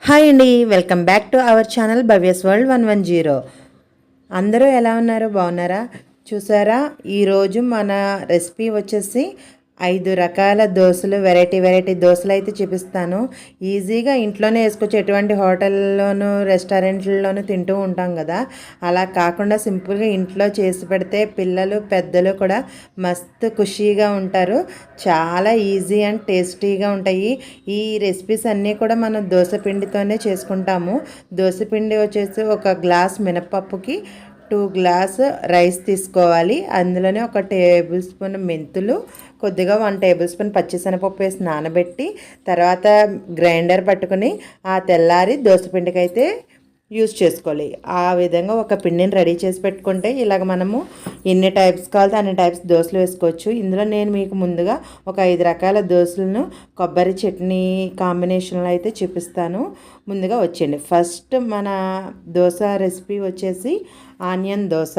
Hi అండి, welcome back to our channel Bhavya's world 110. అందరూ ఎలా ఉన్నారు? బాగున్నారా? చూసారా, ఈరోజు మన రెసిపీ వచ్చేసి 5 రకాల దోశలు, వెరైటీ దోశలు అయితే చూపిస్తాను. ఈజీగా ఇంట్లోనే వేసుకోవచ్చు. ఎటువంటి హోటల్లోనూ రెస్టారెంట్లలోనూ తింటూ ఉంటాం కదా, అలా కాకుండా సింపుల్గా ఇంట్లో చేసి పెడితే పిల్లలు పెద్దలు కూడా మస్తు ఖుషీగా ఉంటారు. చాలా ఈజీ అండ్ టేస్టీగా ఉంటాయి. ఈ రెసిపీస్ అన్నీ కూడా మనం దోశ పిండితోనే చేసుకుంటాము. దోశ పిండి వచ్చేసి ఒక గ్లాస్ మినపప్పుకి 2 గ్లాస్ రైస్ తీసుకోవాలి. అందులోనే 1 టేబుల్ స్పూన్ మెంతులు, కొద్దిగా 1 టేబుల్ స్పూన్ పచ్చిశనగపప్పు వేసి నానబెట్టి తర్వాత గ్రైండర్ పట్టుకుని ఆ తెల్లారి దోశపిండికి అయితే యూస్ చేసుకోవాలి. ఆ విధంగా ఒక పిండిని రెడీ చేసి పెట్టుకుంటే ఇలాగ మనము ఎన్ని టైప్స్ కావాలో అన్ని టైప్స్ దోశలు వేసుకోవచ్చు. ఇందులో నేను మీకు ముందుగా ఒక 5 రకాల దోశలను కొబ్బరి చట్నీ కాంబినేషన్లో అయితే చూపిస్తాను. ముందుగా వచ్చేయండి. ఫస్ట్ మన దోశ రెసిపీ వచ్చేసి ఆనియన్ దోశ.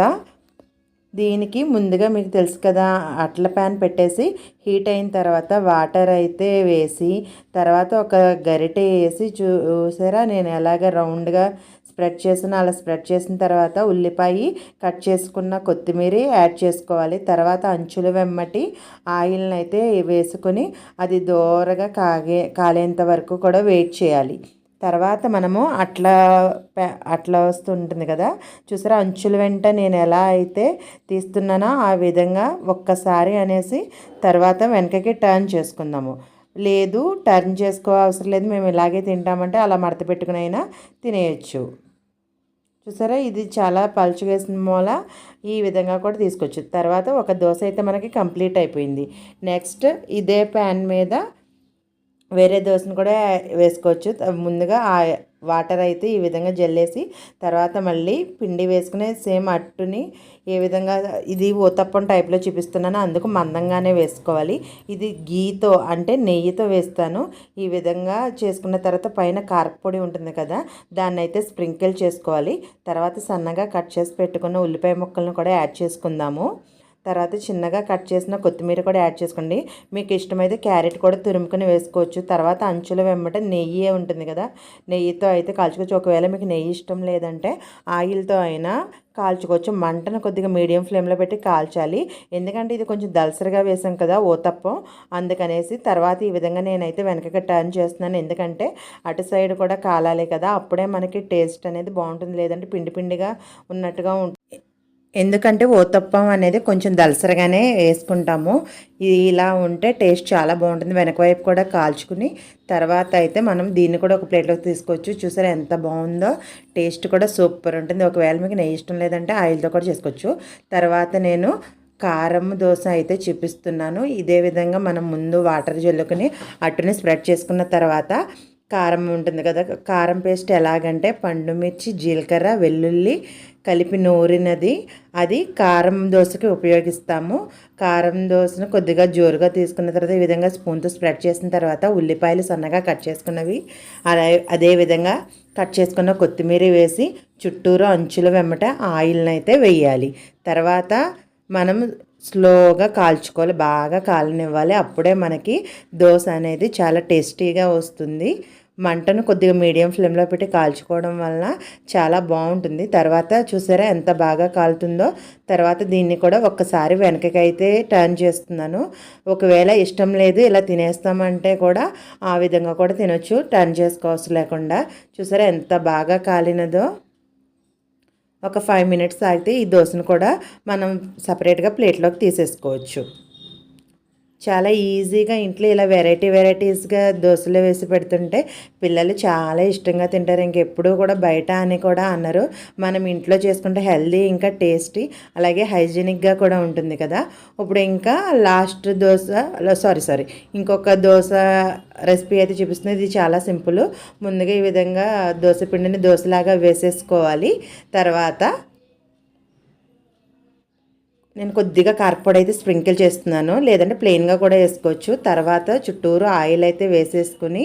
దీనికి ముందుగా మీకు తెలుసు కదా, అట్ల ప్యాన్ పెట్టేసి హీట్ అయిన తర్వాత వాటర్ అయితే వేసి తర్వాత ఒక గరిటె వేసి చూసారా నేను ఎలాగ రౌండ్గా స్ప్రెడ్ చేసిన, అలా స్ప్రెడ్ చేసిన తర్వాత ఉల్లిపాయ కట్ చేసుకున్న కొత్తిమీర యాడ్ చేసుకోవాలి. తర్వాత అంచుల వెమ్మటి ఆయిల్ని అయితే వేసుకొని అది దోరగా కాలేంత వరకు కూడా వెయిట్ చేయాలి. తర్వాత మనము అట్లా వస్తుంటుంది కదా, చూసారా అంచుల వెంట నేను ఎలా అయితే తీస్తున్నానో ఆ విధంగా ఒక్కసారి అనేసి తర్వాత వెనకకి టర్న్ చేసుకుందాము. లేదు టర్న్ అవసరం లేదు, మేము ఇలాగే తింటామంటే అలా మడత పెట్టుకుని అయినా తినేయచ్చు. చూసారా, ఇది చాలా పలుచగా వేసిన మూల ఈ విధంగా కూడా తీసుకోవచ్చు. తర్వాత ఒక దోశ అయితే మనకి కంప్లీట్ అయిపోయింది. నెక్స్ట్ ఇదే ప్యాన్ మీద వేరే దోశను కూడా వేసుకోవచ్చు. ముందుగా ఆ వాటర్ అయితే ఈ విధంగా జల్లేసి తర్వాత మళ్ళీ పిండి వేసుకునే సేమ్ అట్టుని ఏ విధంగా ఇది ఊతప్పం టైప్లో చూపిస్తున్నాను, అందుకు మందంగానే వేసుకోవాలి. ఇది గీతో అంటే నెయ్యితో వేస్తాను. ఈ విధంగా చేసుకున్న తర్వాత పైన కారపొడి ఉంటుంది కదా, దాన్ని అయితే స్ప్రింకిల్ చేసుకోవాలి. తర్వాత సన్నగా కట్ చేసి పెట్టుకున్న ఉల్లిపాయ ముక్కలను కూడా యాడ్ చేసుకుందాము. తర్వాత చిన్నగా కట్ చేసిన కొత్తిమీర కూడా యాడ్ చేసుకోండి. మీకు ఇష్టమైతే క్యారెట్ కూడా తురుముకొని వేసుకోవచ్చు. తర్వాత అంచుల వెంబట నెయ్యి ఉంటుంది కదా, నెయ్యితో అయితే కాల్చుకోవచ్చు. ఒకవేళ మీకు నెయ్యి ఇష్టం లేదంటే ఆయిల్తో అయినా కాల్చుకోవచ్చు. మంటను కొద్దిగా మీడియం ఫ్లేమ్లో పెట్టి కాల్చాలి, ఎందుకంటే ఇది కొంచెం దలసరిగా వేసాం కదా ఊతప్పం, అందుకనేసి. తర్వాత ఈ విధంగా నేనైతే వెనకకి టర్న్ చేస్తున్నాను, ఎందుకంటే అటు సైడ్ కూడా కాలాలి కదా, అప్పుడే మనకి టేస్ట్ అనేది బాగుంటుంది. లేదంటే పిండి పిండిగా ఉన్నట్టుగా ఉంటుంది. ఎందుకంటే ఊతప్పం అనేది కొంచెం దలసరగానే వేసుకుంటాము. ఇలా ఉంటే టేస్ట్ చాలా బాగుంటుంది. వెనక వైపు కూడా కాల్చుకుని తర్వాత అయితే మనం దీన్ని కూడా ఒక ప్లేట్లోకి తీసుకోవచ్చు. చూసారా ఎంత బాగుందో, టేస్ట్ కూడా సూపర్ ఉంటుంది. ఒకవేళ మీకు నెయ్యి ఇష్టం లేదంటే ఆయిల్తో కూడా చేసుకోవచ్చు. తర్వాత నేను కారం దోశ అయితే చూపిస్తున్నాను. ఇదే విధంగా మనం ముందు వాటర్ జల్లుకొని అట్టుని స్ప్రెడ్ చేసుకున్న తర్వాత కారం ఉంటుంది కదా, కారం పేస్ట్ ఎలాగంటే పండు మిర్చి, జీలకర్ర, వెల్లుల్లి కలిపి నూరినది, అది కారం దోశకి ఉపయోగిస్తాము. కారం దోశను కొద్దిగా జోరుగా తీసుకున్న తర్వాత ఈ విధంగా స్పూన్తో స్ప్రెడ్ చేసిన తర్వాత ఉల్లిపాయలు సన్నగా కట్ చేసుకున్నవి అదే విధంగా కట్ చేసుకున్న కొత్తిమీర వేసి చుట్టూరు అంచుల వెమ్మట ఆయిల్ని అయితే వేయాలి. తర్వాత మనం స్లోగా కాల్చుకోవాలి, బాగా కాలనివ్వాలి. అప్పుడే మనకి దోశ అనేది చాలా టేస్టీగా వస్తుంది. మంటను కొద్దిగా మీడియం ఫ్లేమ్లో పెట్టి కాల్చుకోవడం వలన చాలా బాగుంటుంది. తర్వాత చూసారా ఎంత బాగా కాలుతుందో. తర్వాత దీన్ని కూడా ఒక్కసారి వెనకకి అయితే టర్న్ చేస్తున్నాను. ఒకవేళ ఇష్టం లేదు ఇలా తినేస్తామంటే కూడా ఆ విధంగా కూడా తినొచ్చు, టర్న్ చేసుకోవసం లేకుండా. చూసారా ఎంత బాగా కాలినదో. ఒక 5 మినిట్స్ ఆగితే ఈ దోశను కూడా మనం సపరేట్గా ప్లేట్లోకి తీసేసుకోవచ్చు. చాలా ఈజీగా ఇంట్లో ఇలా వెరైటీస్గా దోశలు వేసి పెడుతుంటే పిల్లలు చాలా ఇష్టంగా తింటారు. ఇంకెప్పుడూ కూడా బయట అని కూడా అన్నారు. మనం ఇంట్లో చేసుకుంటే హెల్దీ, ఇంకా టేస్టీ, అలాగే హైజీనిక్గా కూడా ఉంటుంది కదా. ఇప్పుడు ఇంకా లాస్ట్ దోశ ఇంకొక దోశ రెసిపీ అయితే చూపిస్తుంది. ఇది చాలా సింపుల్. ముందుగా ఈ విధంగా దోశ పిండిని దోశలాగా వేసేసుకోవాలి. తర్వాత నేను కొద్దిగా కారపొడి అయితే స్ప్రింకిల్ చేస్తున్నాను, లేదంటే ప్లెయిన్గా కూడా వేసుకోవచ్చు. తర్వాత చుట్టూరు ఆయిల్ అయితే వేసేసుకుని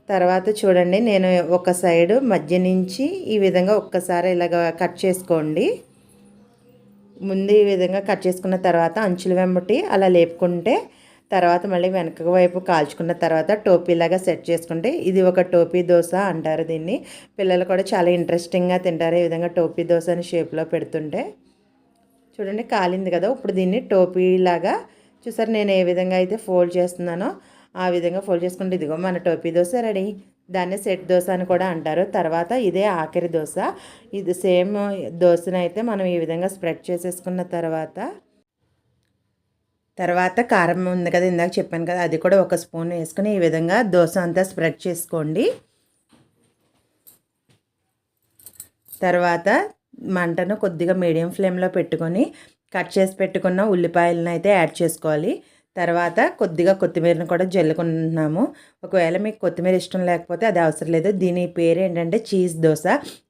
తర్వాత చూడండి, నేను ఒక సైడు మధ్య నుంచి ఈ విధంగా ఒక్కసారి ఇలాగ కట్ చేసుకోండి. ముందు ఈ విధంగా కట్ చేసుకున్న తర్వాత అంచుల వెంబటి అలా లేపుకుంటే తర్వాత మళ్ళీ వెనక వైపు కాల్చుకున్న తర్వాత టోపీలాగా సెట్ చేసుకుంటే ఇది ఒక టోపీ దోశ అంటారు దీన్ని. పిల్లలు కూడా చాలా ఇంట్రెస్టింగ్గా తింటారు ఈ విధంగా టోపీ దోశ అని షేప్లో పెడుతుంటే. చూడండి కాలింది కదా, ఇప్పుడు దీన్ని టోపీలాగా చూసారు నేను ఏ విధంగా అయితే ఫోల్డ్ చేస్తున్నానో ఆ విధంగా ఫోల్డ్ చేసుకుంటే ఇదిగో మన టోపీ దోశ రెడీ. దాన్ని సెట్ దోశ అని కూడా అంటారు. తర్వాత ఇదే ఆఖరి దోశ. ఇది సేమ్ దోశనైతే మనం ఈ విధంగా స్ప్రెడ్ చేసేసుకున్న తర్వాత కారం ఉంది కదా, ఇందాక చెప్పాను కదా, అది కూడా ఒక స్పూన్ వేసుకుని ఈ విధంగా దోశ అంతా స్ప్రెడ్ చేసుకోండి. తర్వాత మంటను కొద్దిగా మీడియం ఫ్లేమ్లో పెట్టుకొని కట్ చేసి పెట్టుకున్న ఉల్లిపాయలను అయితే యాడ్ చేసుకోవాలి. తర్వాత కొద్దిగా కొత్తిమీరను కూడా జల్లుకుంటున్నాము. ఒకవేళ మీకు కొత్తిమీర ఇష్టం లేకపోతే అది అవసరం లేదు. దీని పేరు ఏంటంటే చీజ్ దోశ.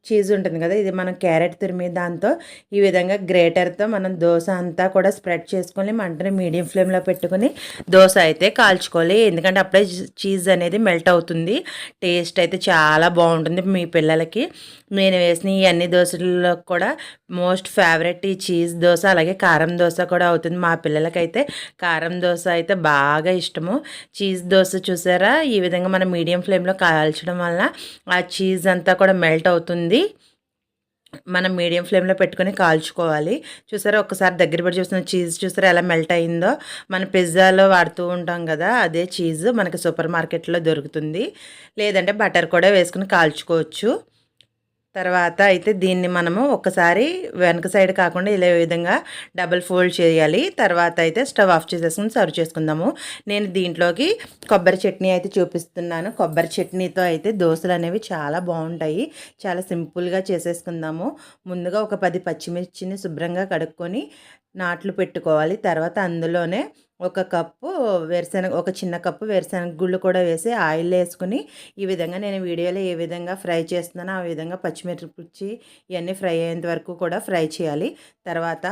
చీజ్ ఉంటుంది కదా, ఇది మనం క్యారెట్ తురిమి దాంతో ఈ విధంగా గ్రేటర్తో మనం దోశ అంతా కూడా స్ప్రెడ్ చేసుకొని మంటని మీడియం ఫ్లేమ్లో పెట్టుకొని దోశ అయితే కాల్చుకోవాలి. ఎందుకంటే అప్పుడే చీజ్ అనేది మెల్ట్ అవుతుంది. టేస్ట్ అయితే చాలా బాగుంటుంది మీ పిల్లలకి. నేను వేసిన ఈ అన్ని దోశల్లో కూడా మోస్ట్ ఫేవరెట్ ఈ చీజ్ దోశ, అలాగే కారం దోశ కూడా అవుతుంది. మా పిల్లలకైతే కారం దోశ అయితే బాగా ఇష్టము. చీజ్ దోశ చూసారా, ఈ విధంగా మనం మీడియం ఫ్లేమ్లో కాల్చడం వల్ల ఆ చీజ్ అంతా కూడా మెల్ట్ అవుతుంది. మనం మీడియం ఫ్లేమ్లో పెట్టుకొని కాల్చుకోవాలి. చూసారా, ఒకసారి దగ్గర పడి చూసిన చీజ్ చూసారా ఎలా మెల్ట్ అయిందో. మన పిజ్జాలో వాడుతూ ఉంటాం కదా, అదే చీజ్ మనకి సూపర్ మార్కెట్లో దొరుకుతుంది. లేదంటే బటర్ కూడా వేసుకుని కాల్చుకోవచ్చు. తర్వాత అయితే దీన్ని మనము ఒకసారి వెనక సైడ్ కాకుండా ఇలా విధంగా డబుల్ ఫోల్డ్ చేయాలి. తర్వాత అయితే స్టవ్ ఆఫ్ చేసేసుకుని సర్వ్ చేసుకుందాము. నేను దీంట్లోకి కొబ్బరి చట్నీ అయితే చూపిస్తున్నాను. కొబ్బరి చట్నీతో అయితే దోశలు అనేవి చాలా బాగుంటాయి. చాలా సింపుల్గా చేసేసుకుందాము. ముందుగా ఒక 10 పచ్చిమిర్చిని శుభ్రంగా కడుక్కొని నాట్లు పెట్టుకోవాలి. తర్వాత అందులోనే ఒక చిన్న కప్పు వేరుశనగ గుళ్ళు కూడా వేసి ఆయిల్ వేసుకుని ఈ విధంగా నేను వీడియోలో ఏ విధంగా ఫ్రై చేస్తున్నానో ఆ విధంగా పచ్చిమిర్చి ఇవన్నీ ఫ్రై అయ్యేంత వరకు కూడా ఫ్రై చేయాలి. తర్వాత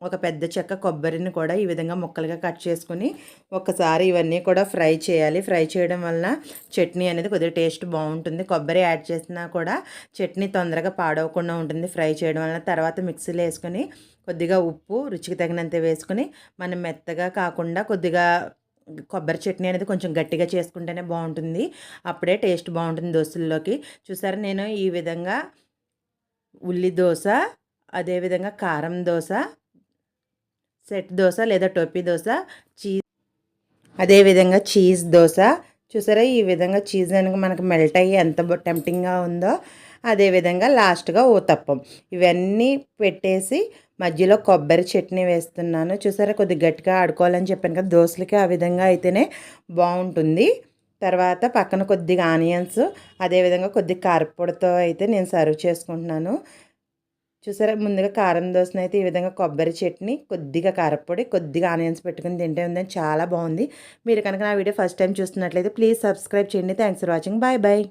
ఒక పెద్ద చెక్క కొబ్బరిని కూడా ఈ విధంగా ముక్కలుగా కట్ చేసుకుని ఒకసారి ఇవన్నీ కూడా ఫ్రై చేయాలి. ఫ్రై చేయడం వలన చట్నీ అనేది కొద్దిగా టేస్ట్ బాగుంటుంది. కొబ్బరి యాడ్ చేసినా కూడా చట్నీ తొందరగా పాడవకుండా ఉంటుంది ఫ్రై చేయడం వలన. తర్వాత మిక్సీలో వేసుకొని కొద్దిగా ఉప్పు రుచికి తగినంత వేసుకుని మనం మెత్తగా కాకుండా కొద్దిగా కొబ్బరి చట్నీ అనేది కొంచెం గట్టిగా చేసుకుంటేనే బాగుంటుంది. అప్పుడే టేస్ట్ బాగుంటుంది దోశల్లోకి. చూసారా, నేను ఈ విధంగా ఉల్లి దోశ, అదేవిధంగా కారం దోశ, సెట్ దోశ లేదా టోపీ దోశ, అదేవిధంగా చీజ్ దోశ చూసారా, ఈ విధంగా చీజ్ అనేది మనకు మెల్ట్ అయ్యి ఎంత టెంప్టింగ్గా ఉందో. అదేవిధంగా లాస్ట్గా ఊతప్పం ఇవన్నీ పెట్టేసి మధ్యలో కొబ్బరి చట్నీ వేస్తున్నాను. చూసారా, కొద్దిగా గట్టిగా ఆడుకోవాలని చెప్పాను కదా దోశలకి, ఆ విధంగా అయితేనే బాగుంటుంది. తర్వాత పక్కన కొద్దిగా ఆనియన్స్, అదేవిధంగా కొద్దిగా కారపొడితో అయితే నేను సర్వ్ చేసుకుంటున్నాను. చూసారా, ముందుగా కారం దోశను అయితే ఈ విధంగా కొబ్బరి చట్నీ, కొద్దిగా కారపొడి, కొద్దిగా ఆనియన్స్ పెట్టుకుని తింటే ఉందని చాలా బాగుంది. మీరు కనుక నా వీడియో ఫస్ట్ టైం చూస్తున్నట్లయితే ప్లీజ్ సబ్స్క్రైబ్ చేయండి. Thanks for watching. Bye bye.